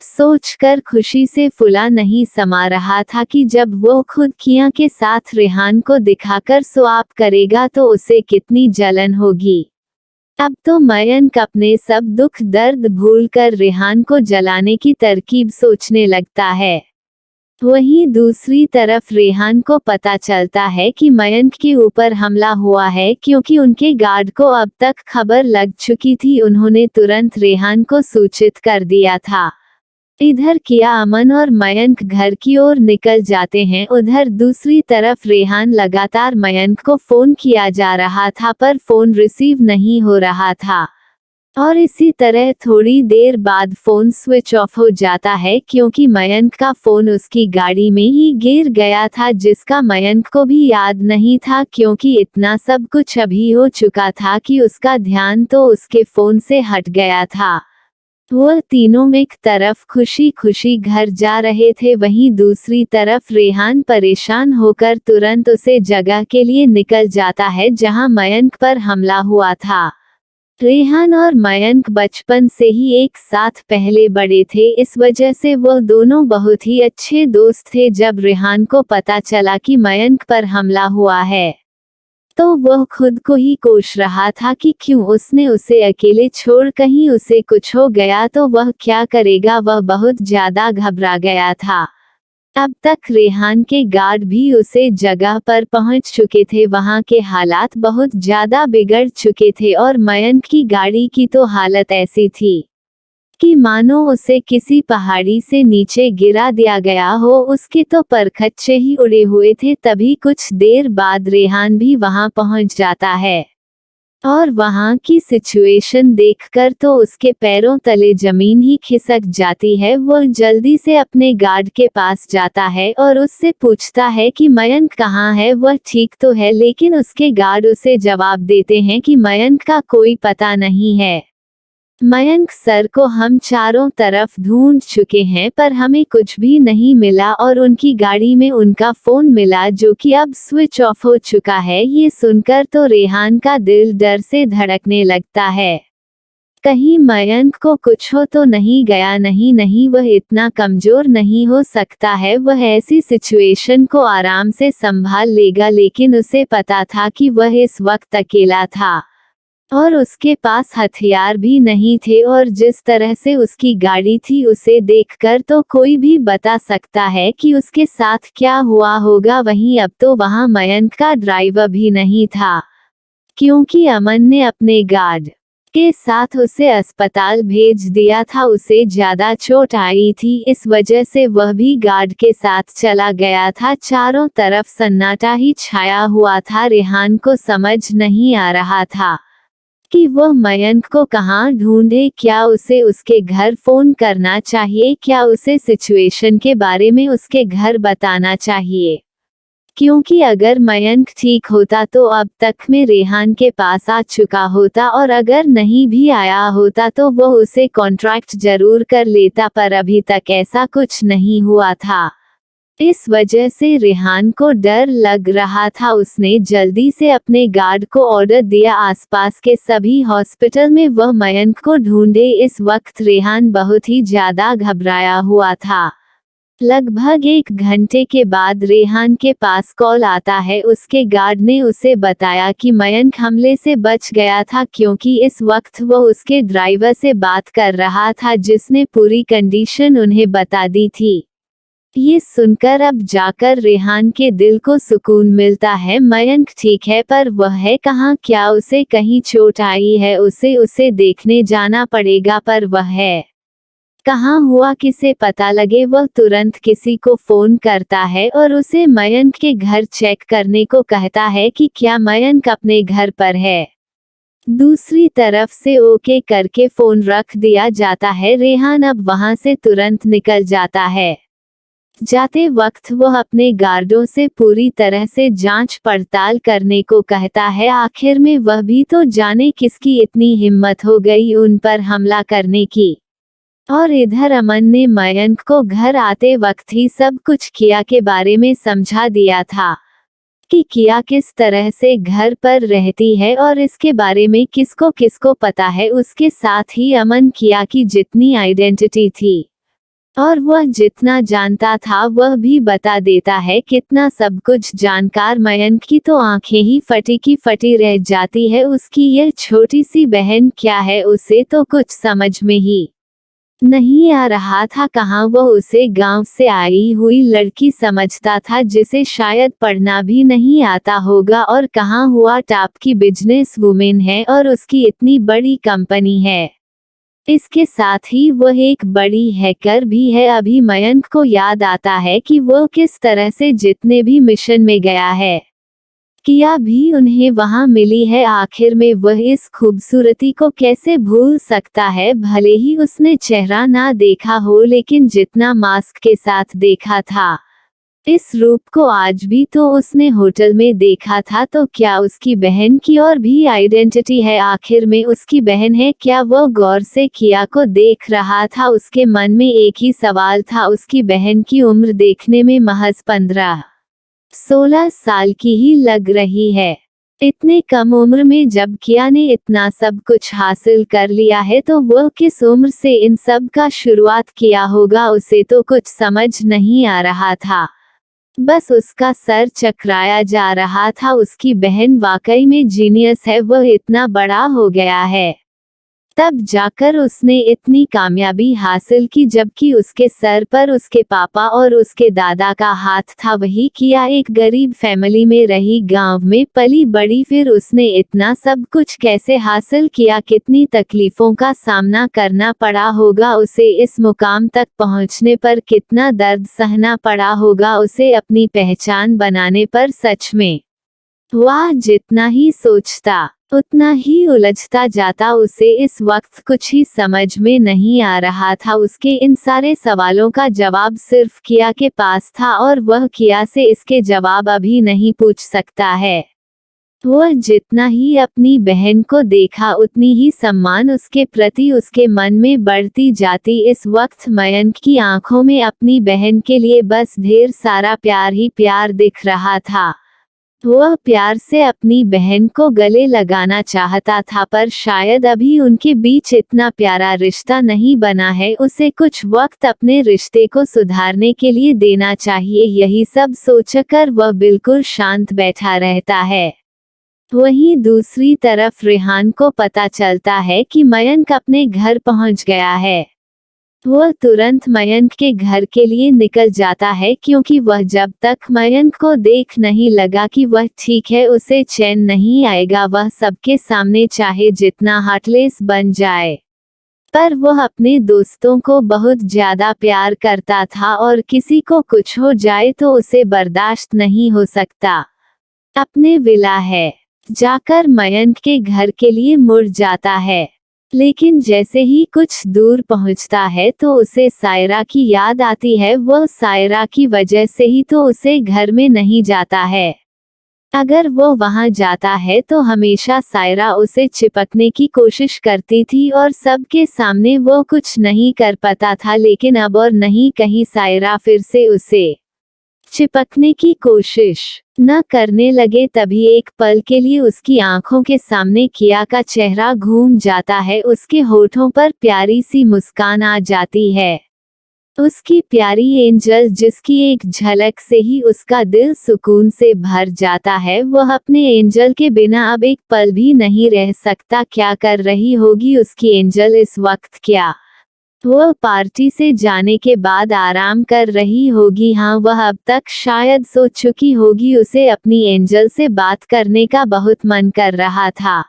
सोचकर खुशी से फुला नहीं समा रहा था कि जब वो खुद किया के साथ रेहान को दिखाकर स्वैप करेगा तो उसे कितनी जलन होगी। अब तो मयंक अपने सब दुख दर्द भूलकर रेहान को जलाने की तरकीब सोचने लगता है। वहीं दूसरी तरफ रेहान को पता चलता है कि मयंक के ऊपर हमला हुआ है, क्योंकि उनके गार्ड को अब तक खबर लग चुकी थी। उन्होंने तुरंत रेहान को सूचित कर दिया था। इधर किया अमन और मयंक घर की ओर निकल जाते हैं। उधर दूसरी तरफ रेहान लगातार मयंक को फोन किया जा रहा था, पर फोन रिसीव नहीं हो रहा था। और इसी तरह थोड़ी देर बाद फोन स्विच ऑफ हो जाता है, क्योंकि मयंक का फोन उसकी गाड़ी में ही गिर गया था, जिसका मयंक को भी याद नहीं था, क्योंकि इतना सब कुछ अभी हो चुका था कि उसका ध्यान तो उसके फोन से हट गया था। वह तीनों एक तरफ खुशी खुशी घर जा रहे थे, वहीं दूसरी तरफ रेहान परेशान होकर तुरंत उसे जगह के लिए निकल जाता है जहां मयंक पर हमला हुआ था। रेहान और मयंक बचपन से ही एक साथ पहले बड़े थे, इस वजह से वो दोनों बहुत ही अच्छे दोस्त थे। जब रेहान को पता चला कि मयंक पर हमला हुआ है, तो वह खुद को ही कोस रहा था कि क्यों उसने उसे अकेले छोड़, कहीं उसे कुछ हो गया तो वह क्या करेगा। वह बहुत ज्यादा घबरा गया था। अब तक रेहान के गार्ड भी उसे जगह पर पहुंच चुके थे। वहां के हालात बहुत ज्यादा बिगड़ चुके थे और मयंक की गाड़ी की तो हालत ऐसी थी कि मानो उसे किसी पहाड़ी से नीचे गिरा दिया गया हो। उसके तो परखच्चे ही उड़े हुए थे। तभी कुछ देर बाद रेहान भी वहां पहुंच जाता है, और वहां की सिचुएशन देखकर तो उसके पैरों तले जमीन ही खिसक जाती है। वो जल्दी से अपने गार्ड के पास जाता है और उससे पूछता है कि मयंक कहाँ है, वह ठीक तो है। लेकिन उसके गार्ड उसे जवाब देते हैं कि मयंक का कोई पता नहीं है। मयंक सर को हम चारों तरफ ढूंढ चुके हैं, पर हमें कुछ भी नहीं मिला, और उनकी गाड़ी में उनका फोन मिला जो कि अब स्विच ऑफ हो चुका है। ये सुनकर तो रेहान का दिल डर से धड़कने लगता है। कहीं मयंक को कुछ हो तो नहीं गया। नहीं नहीं, वह इतना कमजोर नहीं हो सकता है। वह ऐसी सिचुएशन को आराम से संभाल लेगा। लेकिन उसे पता था कि वह इस वक्त अकेला था और उसके पास हथियार भी नहीं थे, और जिस तरह से उसकी गाड़ी थी उसे देखकर तो कोई भी बता सकता है कि उसके साथ क्या हुआ होगा। वहीं अब तो वहां मयंक का ड्राइवर भी नहीं था, क्योंकि अमन ने अपने गार्ड के साथ उसे अस्पताल भेज दिया था। उसे ज्यादा चोट आई थी, इस वजह से वह भी गार्ड के साथ चला गया था। चारों तरफ सन्नाटा ही छाया हुआ था। रेहान को समझ नहीं आ रहा था कि वह मयंक को कहाँ ढूंढे। क्या उसे उसके घर फोन करना चाहिए? क्या उसे सिचुएशन के बारे में उसके घर बताना चाहिए? क्योंकि अगर मयंक ठीक होता तो अब तक में रेहान के पास आ चुका होता, और अगर नहीं भी आया होता तो वह उसे कॉन्ट्रैक्ट जरूर कर लेता, पर अभी तक ऐसा कुछ नहीं हुआ था। इस वजह से रेहान को डर लग रहा था। उसने जल्दी से अपने गार्ड को ऑर्डर दिया आसपास के सभी हॉस्पिटल में वह मयंक को ढूंढे। इस वक्त रेहान बहुत ही ज्यादा घबराया हुआ था। लगभग 1 घंटे के बाद रेहान के पास कॉल आता है। उसके गार्ड ने उसे बताया कि मयंक हमले से बच गया था क्योंकि इस वक्त वो उसके ड्राइवर से बात कर रहा था जिसने पूरी कंडीशन उन्हें बता दी थी। ये सुनकर अब जाकर रेहान के दिल को सुकून मिलता है। मयंक ठीक है पर वह है कहाँ, क्या उसे कहीं चोट आई है? उसे देखने जाना पड़ेगा। पर वह है कहाँ हुआ किसे पता लगे? वह तुरंत किसी को फोन करता है और उसे मयंक के घर चेक करने को कहता है कि क्या मयंक अपने घर पर है। दूसरी तरफ से ओके करके फोन रख दिया जाता है। रेहान अब वहां से तुरंत निकल जाता है। जाते वक्त वह अपने गार्डों से पूरी तरह से जांच पड़ताल करने को कहता है। आखिर में वह भी तो जाने किसकी इतनी हिम्मत हो गई उन पर हमला करने की। और इधर अमन ने मयंक को घर आते वक्त ही सब कुछ किया के बारे में समझा दिया था कि किया किस तरह से घर पर रहती है और इसके बारे में किसको किसको पता है। उसके साथ ही अमन किया की जितनी आइडेंटिटी थी और वह जितना जानता था वह भी बता देता है। कितना सब कुछ जानकार मयंक की तो आंखें ही फटी की फटी रह जाती है। उसकी यह छोटी सी बहन क्या है, उसे तो कुछ समझ में ही नहीं आ रहा था। कहाँ वह उसे गांव से आई हुई लड़की समझता था जिसे शायद पढ़ना भी नहीं आता होगा, और कहाँ हुआ टॉप की बिजनेस वुमेन है और उसकी इतनी बड़ी कंपनी है। इसके साथ ही वह एक बड़ी हैकर भी है। अभी मयंक को याद आता है कि वह किस तरह से जितने भी मिशन में गया है किया भी उन्हें वहां मिली है। आखिर में वह इस खूबसूरती को कैसे भूल सकता है? भले ही उसने चेहरा ना देखा हो लेकिन जितना मास्क के साथ देखा था इस रूप को आज भी तो उसने होटल में देखा था। तो क्या उसकी बहन की और भी आइडेंटिटी है? आखिर में उसकी बहन है क्या? वह गौर से किया को देख रहा था। उसके मन में एक ही सवाल था। उसकी बहन की उम्र देखने में महज 15-16 साल की ही लग रही है। इतने कम उम्र में जब किया ने इतना सब कुछ हासिल कर लिया है तो वह किस उम्र से इन सब का शुरुआत किया होगा? उसे तो कुछ समझ नहीं आ रहा था। बस उसका सर चकराया जा रहा था। उसकी बहन वाकई में जीनियस है, वह इतना बड़ा हो गया है तब जाकर उसने इतनी कामयाबी हासिल की, जबकि उसके सर पर उसके पापा और उसके दादा का हाथ था। वही किया एक गरीब फैमिली में रही, गांव में पली बड़ी, फिर उसने इतना सब कुछ कैसे हासिल किया? कितनी तकलीफों का सामना करना पड़ा होगा उसे इस मुकाम तक पहुंचने पर? कितना दर्द सहना पड़ा होगा उसे अपनी पहचान बनाने पर? सच में वाह, जितना ही सोचता उतना ही उलझता जाता। उसे इस वक्त कुछ ही समझ में नहीं आ रहा था। उसके इन सारे सवालों का जवाब सिर्फ किया के पास था और वह किया से इसके जवाब अभी नहीं पूछ सकता है। वह जितना ही अपनी बहन को देखा उतनी ही सम्मान उसके प्रति उसके मन में बढ़ती जाती। इस वक्त मयंक की आंखों में अपनी बहन के लिए बस ढेर सारा प्यार ही प्यार दिख रहा था। वह प्यार से अपनी बहन को गले लगाना चाहता था, पर शायद अभी उनके बीच इतना प्यारा रिश्ता नहीं बना है। उसे कुछ वक्त अपने रिश्ते को सुधारने के लिए देना चाहिए। यही सब सोचकर वह बिल्कुल शांत बैठा रहता है। वहीं दूसरी तरफ रेहान को पता चलता है कि मयंक अपने घर पहुंच गया है। वह तुरंत मयंक के घर के लिए निकल जाता है क्योंकि वह जब तक मयंक को देख नहीं लगा कि वह ठीक है उसे चैन नहीं आएगा। वह सबके सामने चाहे जितना हार्टलेस बन जाए, पर वह अपने दोस्तों को बहुत ज्यादा प्यार करता था और किसी को कुछ हो जाए तो उसे बर्दाश्त नहीं हो सकता। अपने विला है जाकर मयंक के घर के लिए मुड़ जाता है, लेकिन जैसे ही कुछ दूर पहुंचता है तो उसे सायरा की याद आती है। वह सायरा की वजह से ही तो उसे घर में नहीं जाता है। अगर वो वहां जाता है तो हमेशा सायरा उसे चिपकने की कोशिश करती थी और सबके सामने वो कुछ नहीं कर पाता था। लेकिन अब और नहीं, कहीं सायरा फिर से उसे चिपकने की कोशिश न करने लगे। तभी एक पल के लिए उसकी आंखों के सामने किया का चेहरा घूम जाता है। उसके होठों पर प्यारी सी मुस्कान आ जाती है। उसकी प्यारी एंजल जिसकी एक झलक से ही उसका दिल सुकून से भर जाता है, वह अपने एंजल के बिना अब एक पल भी नहीं रह सकता। क्या कर रही होगी उसकी एंजल इस वक्त? क्या वह पार्टी से जाने के बाद आराम कर रही होगी? हाँ, वह अब तक शायद सो चुकी होगी। उसे अपनी एंजल से बात करने का बहुत मन कर रहा था,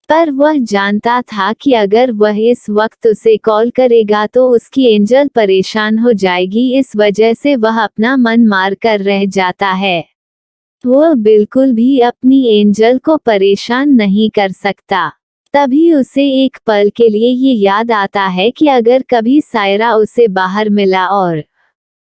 पर वह जानता था कि अगर वह इस वक्त उसे कॉल करेगा तो उसकी एंजल परेशान हो जाएगी। इस वजह से वह अपना मन मार कर रह जाता है। वह बिल्कुल भी अपनी एंजल को परेशान नहीं कर सकता। तभी उसे एक पल के लिए ये याद आता है कि अगर कभी सायरा उसे बाहर मिला और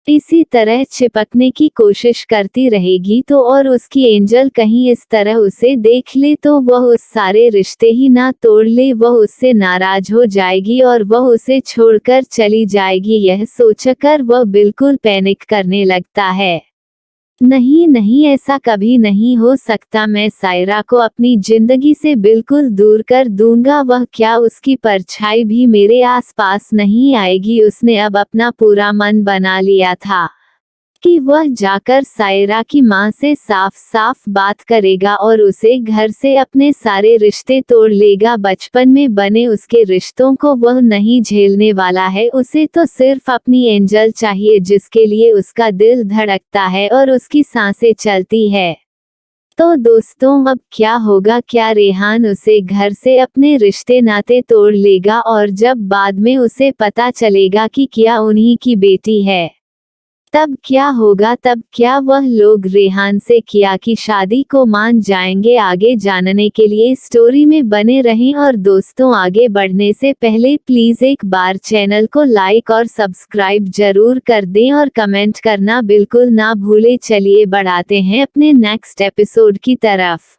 इसी तरह चिपकने की कोशिश करती रहेगी तो, और उसकी एंजल कहीं इस तरह उसे देख ले तो वह उस सारे रिश्ते ही ना तोड़ ले, वह उससे नाराज हो जाएगी और वह उसे छोड़कर चली जाएगी। यह सोचकर वह बिल्कुल पैनिक करने लगता है। नहीं नहीं, ऐसा कभी नहीं हो सकता। मैं सायरा को अपनी जिंदगी से बिल्कुल दूर कर दूंगा। वह क्या, उसकी परछाई भी मेरे आसपास नहीं आएगी। उसने अब अपना पूरा मन बना लिया था कि वह जाकर सायरा की मां से साफ साफ बात करेगा और उसे घर से अपने सारे रिश्ते तोड़ लेगा। बचपन में बने उसके रिश्तों को वह नहीं झेलने वाला है। उसे तो सिर्फ अपनी एंजल चाहिए जिसके लिए उसका दिल धड़कता है और उसकी सांसें चलती है। तो दोस्तों, अब क्या होगा? क्या रेहान उसे घर से अपने रिश्ते नाते तोड़ लेगा? और जब बाद में उसे पता चलेगा कि किया उन्हीं की बेटी है, तब क्या होगा? तब क्या वह लोग रेहान से किया की शादी को मान जाएंगे? आगे जानने के लिए स्टोरी में बने रहें। और दोस्तों, आगे बढ़ने से पहले प्लीज एक बार चैनल को लाइक और सब्सक्राइब जरूर कर दें और कमेंट करना बिल्कुल ना भूले। चलिए बढ़ाते हैं अपने नेक्स्ट एपिसोड की तरफ।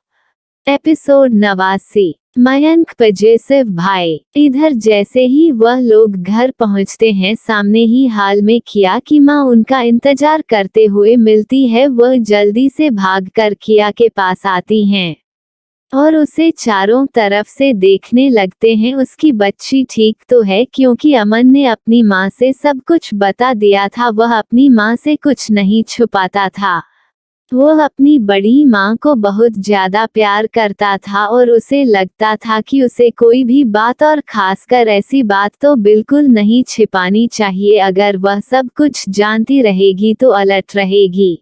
एपिसोड 89, मयंक पजेसिव भाई। इधर जैसे ही वह लोग घर पहुंचते हैं, सामने ही हाल में किया की मां उनका इंतजार करते हुए मिलती है। वह जल्दी से भागकर किया के पास आती हैं और उसे चारों तरफ से देखने लगते हैं। उसकी बच्ची ठीक तो है, क्योंकि अमन ने अपनी मां से सब कुछ बता दिया था। वह अपनी मां से कुछ नहीं छुपाता था। वह अपनी बड़ी मां को बहुत ज्यादा प्यार करता था और उसे लगता था कि उसे कोई भी बात, और खासकर ऐसी बात तो बिल्कुल नहीं छिपानी चाहिए। अगर वह सब कुछ जानती रहेगी तो अलर्ट रहेगी।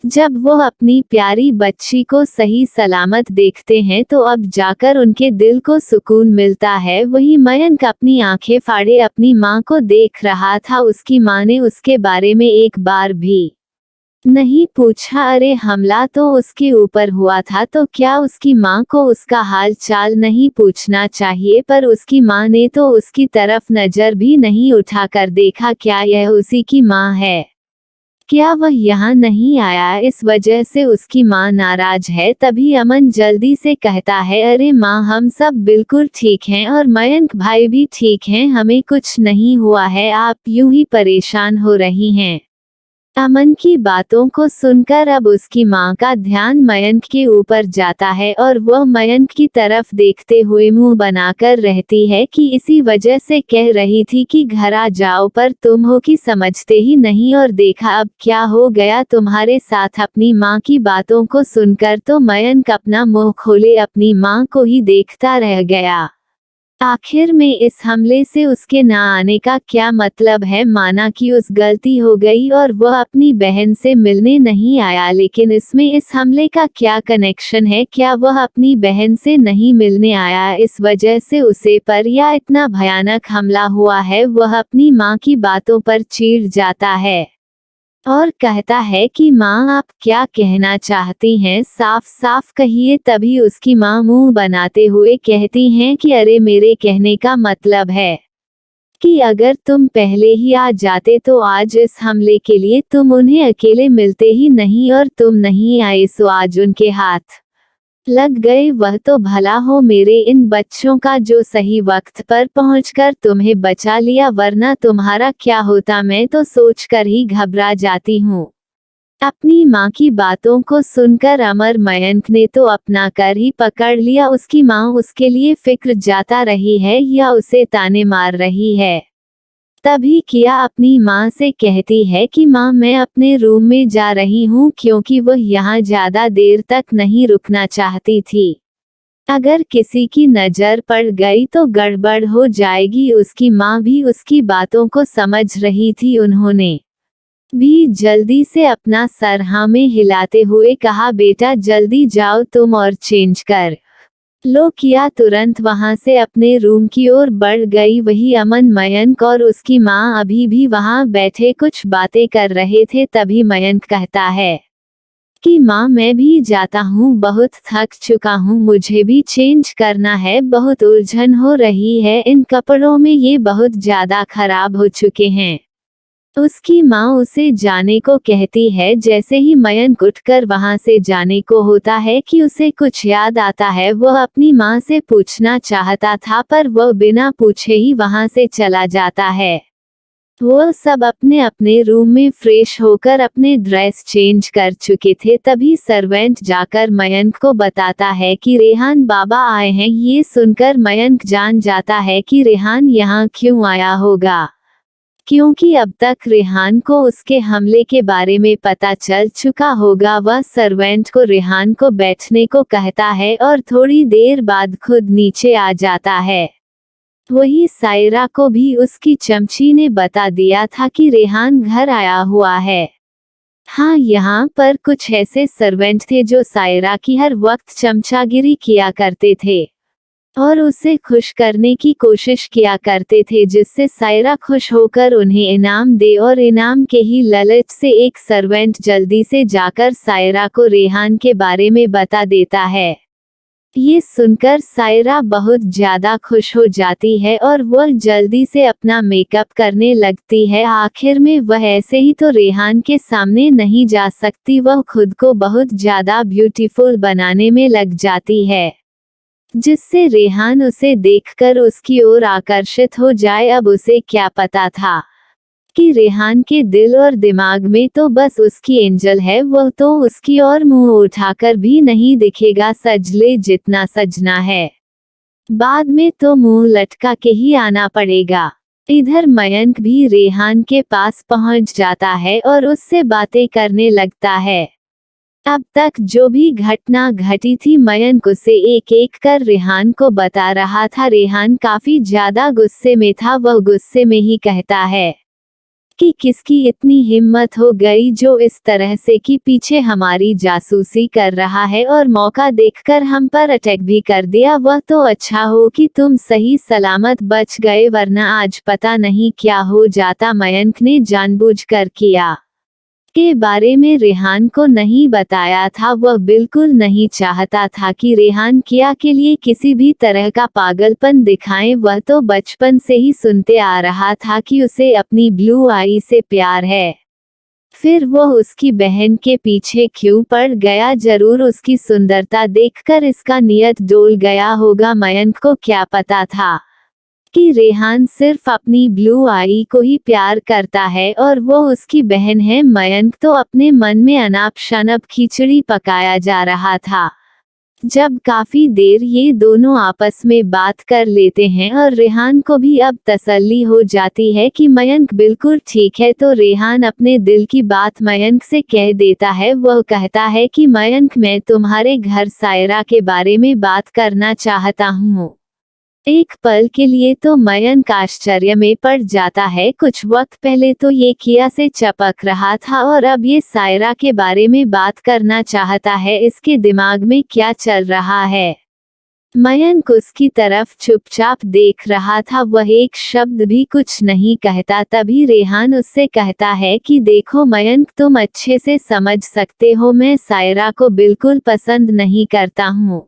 जब वो अपनी प्यारी बच्ची को सही सलामत देखते हैं तो अब जाकर उनके दिल को सुकून मिलता है। वही मयंक अपनी आंखें फाड़े अपनी मां को देख रहा था। उसकी मां ने उसके बारे में एक बार भी नहीं पूछा। अरे, हमला तो उसके ऊपर हुआ था, तो क्या उसकी मां को उसका हाल चाल नहीं पूछना चाहिए? पर उसकी मां ने तो उसकी तरफ नजर भी नहीं उठाकर देखा। क्या यह उसी की मां है? क्या वह यहाँ नहीं आया, इस वजह से उसकी मां नाराज है? तभी अमन जल्दी से कहता है, अरे मां, हम सब बिल्कुल ठीक हैं और मयंक भाई भी ठीक हैं, हमें कुछ नहीं हुआ है, आप यूं ही परेशान हो रही हैं। अमन की बातों को सुनकर अब उसकी मां का ध्यान मयंक के ऊपर जाता है और वह मयंक की तरफ देखते हुए मुंह बनाकर रहती है कि इसी वजह से कह रही थी कि घर आ जाओ, पर तुम हो कि समझते ही नहीं। और देखा अब क्या हो गया तुम्हारे साथ? अपनी मां की बातों को सुनकर तो मयंक अपना मुंह खोले अपनी मां को ही देखता रह गया। आखिर में इस हमले से उसके ना आने का क्या मतलब है? माना कि उस गलती हो गई और वह अपनी बहन से मिलने नहीं आया, लेकिन इसमें इस हमले का क्या कनेक्शन है? क्या वह अपनी बहन से नहीं मिलने आया, इस वजह से उसे पर या इतना भयानक हमला हुआ है? वह अपनी मां की बातों पर चिढ़ जाता है और कहता है कि माँ, आप क्या कहना चाहती हैं? साफ साफ कहिए। तभी उसकी माँ मुंह बनाते हुए कहती हैं कि अरे, मेरे कहने का मतलब है कि अगर तुम पहले ही आ जाते तो आज इस हमले के लिए तुम उन्हें अकेले मिलते ही नहीं, और तुम नहीं आए सो आज उनके हाथ लग गए। वह तो भला हो मेरे इन बच्चों का जो सही वक्त पर पहुंचकर तुम्हें बचा लिया, वरना तुम्हारा क्या होता? मैं तो सोचकर ही घबरा जाती हूँ। अपनी माँ की बातों को सुनकर अमर मयंक ने तो अपना कर ही पकड़ लिया। उसकी माँ उसके लिए फिक्र जाता रही है या उसे ताने मार रही है? तभी किया अपनी माँ से कहती है कि माँ मैं अपने रूम में जा रही हूँ क्योंकि वह यहाँ ज्यादा देर तक नहीं रुकना चाहती थी। अगर किसी की नजर पड़ गई तो गड़बड़ हो जाएगी। उसकी माँ भी उसकी बातों को समझ रही थी। उन्होंने भी जल्दी से अपना सर हाँ में हिलाते हुए कहा बेटा जल्दी जाओ तुम और चेंज कर लो। किया तुरंत वहां से अपने रूम की ओर बढ़ गई। वही अमन, मयंक और उसकी माँ अभी भी वहां बैठे कुछ बातें कर रहे थे। तभी मयंक कहता है कि माँ मैं भी जाता हूँ, बहुत थक चुका हूँ, मुझे भी चेंज करना है, बहुत उलझन हो रही है इन कपड़ों में, ये बहुत ज्यादा खराब हो चुके हैं। उसकी माँ उसे जाने को कहती है। जैसे ही मयंक उठकर वहां से जाने को होता है कि उसे कुछ याद आता है। वह अपनी माँ से पूछना चाहता था पर वह बिना पूछे ही वहां से चला जाता है। वो सब अपने अपने रूम में फ्रेश होकर अपने ड्रेस चेंज कर चुके थे। तभी सर्वेंट जाकर मयंक को बताता है कि रेहान बाबा आए हैं। ये सुनकर मयंक जान जाता है कि रेहान यहाँ क्यों आया होगा, क्योंकि अब तक रेहान को उसके हमले के बारे में पता चल चुका होगा। वह सर्वेंट को रेहान को बैठने को कहता है और थोड़ी देर बाद खुद नीचे आ जाता है। वही सायरा को भी उसकी चमची ने बता दिया था कि रेहान घर आया हुआ है। हाँ, यहाँ पर कुछ ऐसे सर्वेंट थे जो सायरा की हर वक्त चमचागिरी किया करते थे और उसे खुश करने की कोशिश किया करते थे, जिससे सायरा खुश होकर उन्हें इनाम दे। और इनाम के ही लालच से एक सर्वेंट जल्दी से जाकर सायरा को रेहान के बारे में बता देता है। ये सुनकर सायरा बहुत ज्यादा खुश हो जाती है और वह जल्दी से अपना मेकअप करने लगती है। आखिर में वह ऐसे ही तो रेहान के सामने नहीं जा सकती, वह खुद को बहुत ज्यादा ब्यूटीफुल बनाने में लग जाती है, जिससे रेहान उसे देखकर उसकी ओर आकर्षित हो जाए। अब उसे क्या पता था कि रेहान के दिल और दिमाग में तो बस उसकी एंजल है, वह तो उसकी ओर मुंह उठाकर भी नहीं दिखेगा, सज ले जितना सजना है, बाद में तो मुंह लटका के ही आना पड़ेगा। इधर मयंक भी रेहान के पास पहुंच जाता है और उससे बातें करने लगता है। अब तक जो भी घटना घटी थी मयंक उसे एक एक कर रेहान को बता रहा था। रेहान काफी ज्यादा गुस्से में था। वह गुस्से में ही कहता है कि किसकी इतनी हिम्मत हो गई जो इस तरह से कि पीछे हमारी जासूसी कर रहा है और मौका देखकर हम पर अटैक भी कर दिया। वह तो अच्छा हो कि तुम सही सलामत बच गए, वरना आज पता नहीं क्या हो जाता। मयंक ने जानबूझकर किया के बारे में रेहान को नहीं बताया था। वह बिल्कुल नहीं चाहता था कि रेहान किया के लिए किसी भी तरह का पागलपन दिखाएं। वह तो बचपन से ही सुनते आ रहा था कि उसे अपनी ब्लू आई से प्यार है, फिर वह उसकी बहन के पीछे क्यों पड़ गया। जरूर उसकी सुंदरता देखकर इसका नियत डोल गया होगा। मयंक को क्या पता था कि रेहान सिर्फ अपनी ब्लू आई को ही प्यार करता है और वो उसकी बहन है। मयंक तो अपने मन में अनाप शनाप खिचड़ी पकाया जा रहा था। जब काफी देर ये दोनों आपस में बात कर लेते हैं और रेहान को भी अब तसल्ली हो जाती है कि मयंक बिल्कुल ठीक है, तो रेहान अपने दिल की बात मयंक से कह देता है। वह कहता है कि मयंक मैं तुम्हारे घर सायरा के बारे में बात करना चाहता हूँ। एक पल के लिए तो मयंक आश्चर्य में पड़ जाता है। कुछ वक्त पहले तो ये किया से चपक रहा था और अब ये सायरा के बारे में बात करना चाहता है। इसके दिमाग में क्या चल रहा है? मयंक उसकी तरफ चुपचाप देख रहा था, वह एक शब्द भी कुछ नहीं कहता। तभी रेहान उससे कहता है कि देखो मयंक, तुम अच्छे से समझ सकते हो मैं सायरा को बिल्कुल पसंद नहीं करता हूँ।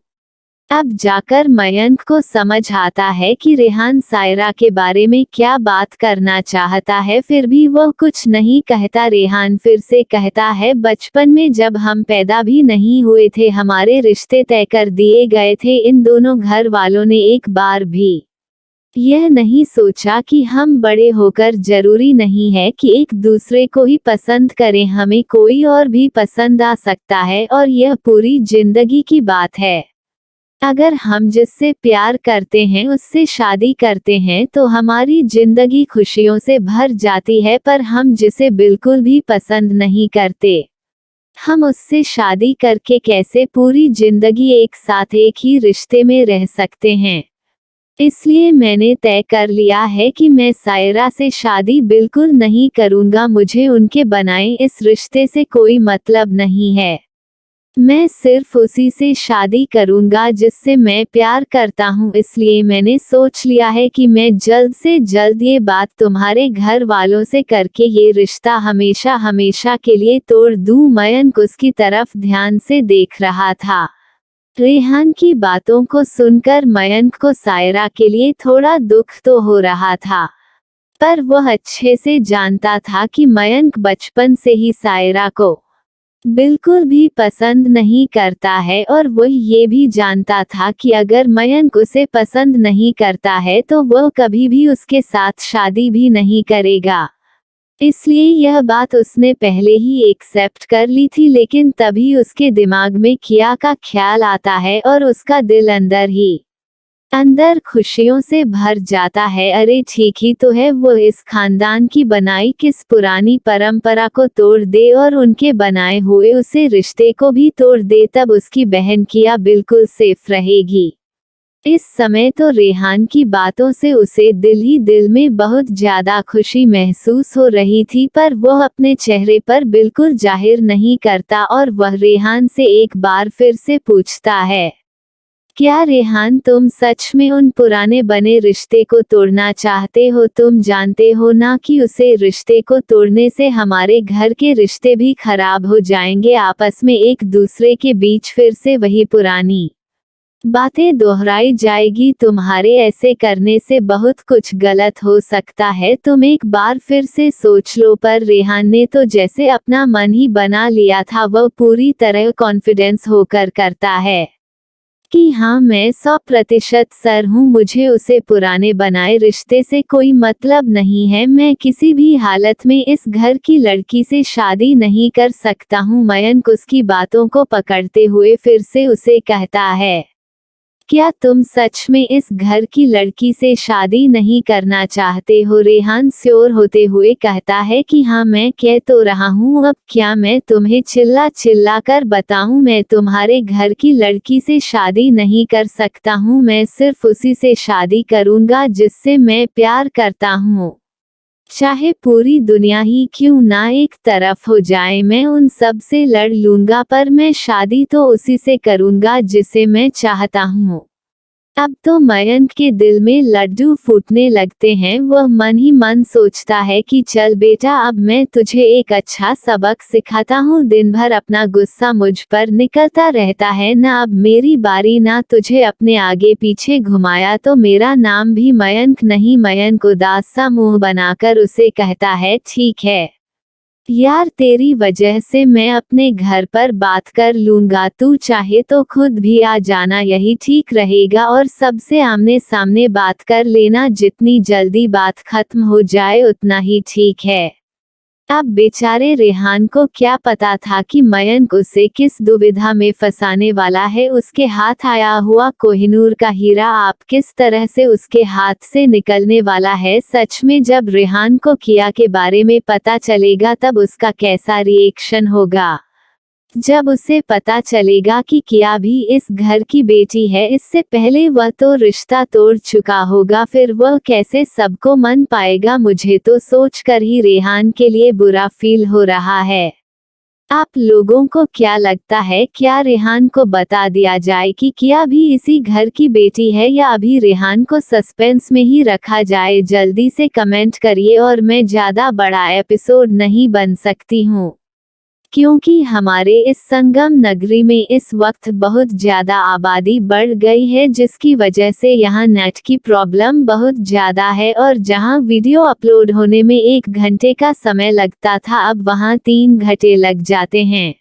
अब जाकर मयंक को समझ आता है कि रेहान सायरा के बारे में क्या बात करना चाहता है, फिर भी वह कुछ नहीं कहता। रेहान फिर से कहता है बचपन में जब हम पैदा भी नहीं हुए थे हमारे रिश्ते तय कर दिए गए थे। इन दोनों घर वालों ने एक बार भी यह नहीं सोचा कि हम बड़े होकर जरूरी नहीं है कि एक दूसरे को ही पसंद करें, हमें कोई और भी पसंद आ सकता है और यह पूरी जिंदगी की बात है। अगर हम जिससे प्यार करते हैं उससे शादी करते हैं तो हमारी जिंदगी खुशियों से भर जाती है, पर हम जिसे बिल्कुल भी पसंद नहीं करते, हम उससे शादी करके कैसे पूरी जिंदगी एक साथ एक ही रिश्ते में रह सकते हैं। इसलिए मैंने तय कर लिया है कि मैं सायरा से शादी बिल्कुल नहीं करूंगा। मुझे उनके बनाए इस रिश्ते से कोई मतलब नहीं है। मैं सिर्फ उसी से शादी करूंगा जिससे मैं प्यार करता हूं। इसलिए मैंने सोच लिया है कि मैं जल्द से जल्द ये बात तुम्हारे घर वालों से करके ये रिश्ता हमेशा हमेशा के लिए तोड़ दूं। मयंक उसकी तरफ ध्यान से देख रहा था। रेहान की बातों को सुनकर मयंक को सायरा के लिए थोड़ा दुख तो हो रहा था, पर वह अच्छे से जानता था कि मयंक बचपन से ही सायरा को बिल्कुल भी पसंद नहीं करता है, और वह ये भी जानता था कि अगर मयंक उसे पसंद नहीं करता है तो वह कभी भी उसके साथ शादी भी नहीं करेगा। इसलिए यह बात उसने पहले ही एक्सेप्ट कर ली थी, लेकिन तभी उसके दिमाग में किया का ख्याल आता है और उसका दिल अंदर ही अंदर खुशियों से भर जाता है। अरे ठीक ही तो है, वो इस खानदान की बनाई किस पुरानी परंपरा को तोड़ दे और उनके बनाए हुए उसे रिश्ते को भी तोड़ दे, तब उसकी बहन किया बिल्कुल सेफ रहेगी। इस समय तो रेहान की बातों से उसे दिल ही दिल में बहुत ज्यादा खुशी महसूस हो रही थी, पर वह अपने चेहरे पर बिल्कुल जाहिर नहीं करता और वह रेहान से एक बार फिर से पूछता है, क्या रेहान तुम सच में उन पुराने बने रिश्ते को तोड़ना चाहते हो? तुम जानते हो ना कि उसे रिश्ते को तोड़ने से हमारे घर के रिश्ते भी खराब हो जाएंगे, आपस में एक दूसरे के बीच फिर से वही पुरानी बातें दोहराई जाएगी। तुम्हारे ऐसे करने से बहुत कुछ गलत हो सकता है, तुम एक बार फिर से सोच लो। पर रेहान ने तो जैसे अपना मन ही बना लिया था, वह पूरी तरह कॉन्फिडेंस होकर करता है कि हाँ मैं 100% सर हूँ, मुझे उसे पुराने बनाए रिश्ते से कोई मतलब नहीं है, मैं किसी भी हालत में इस घर की लड़की से शादी नहीं कर सकता हूँ। मयंक उसकी बातों को पकड़ते हुए फिर से उसे कहता है, क्या तुम सच में इस घर की लड़की से शादी नहीं करना चाहते हो? रेहान श्योर होते हुए कहता है कि हाँ मैं कह तो रहा हूँ, अब क्या मैं तुम्हें चिल्ला चिल्ला कर बताऊँ? मैं तुम्हारे घर की लड़की से शादी नहीं कर सकता हूँ, मैं सिर्फ उसी से शादी करूँगा जिससे मैं प्यार करता हूँ। चाहे पूरी दुनिया ही क्यों ना एक तरफ हो जाए, मैं उन सब से लड़ लूंगा, पर मैं शादी तो उसी से करूंगा जिसे मैं चाहता हूँ। अब तो मयंक के दिल में लड्डू फूटने लगते हैं। वह मन ही मन सोचता है कि चल बेटा, अब मैं तुझे एक अच्छा सबक सिखाता हूँ। दिन भर अपना गुस्सा मुझ पर निकलता रहता है ना, अब मेरी बारी ना, तुझे अपने आगे पीछे घुमाया तो मेरा नाम भी मयंक नहीं। मयंक उदास सा मुंह बनाकर उसे कहता है, ठीक है यार, तेरी वजह से मैं अपने घर पर बात कर लूंगा, तू चाहे तो खुद भी आ जाना, यही ठीक रहेगा, और सबसे आमने सामने बात कर लेना, जितनी जल्दी बात खत्म हो जाए उतना ही ठीक है। अब बेचारे रेहान को क्या पता था कि मयंक उसे किस दुविधा में फंसाने वाला है। उसके हाथ आया हुआ कोहिनूर का हीरा आप किस तरह से उसके हाथ से निकलने वाला है। सच में जब रेहान को किया के बारे में पता चलेगा तब उसका कैसा रिएक्शन होगा। जब उसे पता चलेगा कि किया भी इस घर की बेटी है, इससे पहले वह तो रिश्ता तोड़ चुका होगा, फिर वह कैसे सबको मन पाएगा। मुझे तो सोचकर ही रेहान के लिए बुरा फील हो रहा है। आप लोगों को क्या लगता है, क्या रेहान को बता दिया जाए कि किया भी इसी घर की बेटी है, या अभी रेहान को सस्पेंस में ही रखा जाए? जल्दी से कमेंट करिए। और मैं ज़्यादा बड़ा एपिसोड नहीं बन सकती हूँ क्योंकि हमारे इस संगम नगरी में इस वक्त बहुत ज़्यादा आबादी बढ़ गई है, जिसकी वजह से यहाँ नेट की प्रॉब्लम बहुत ज़्यादा है, और जहाँ वीडियो अपलोड होने में 1 घंटे का समय लगता था अब वहाँ 3 घंटे लग जाते हैं।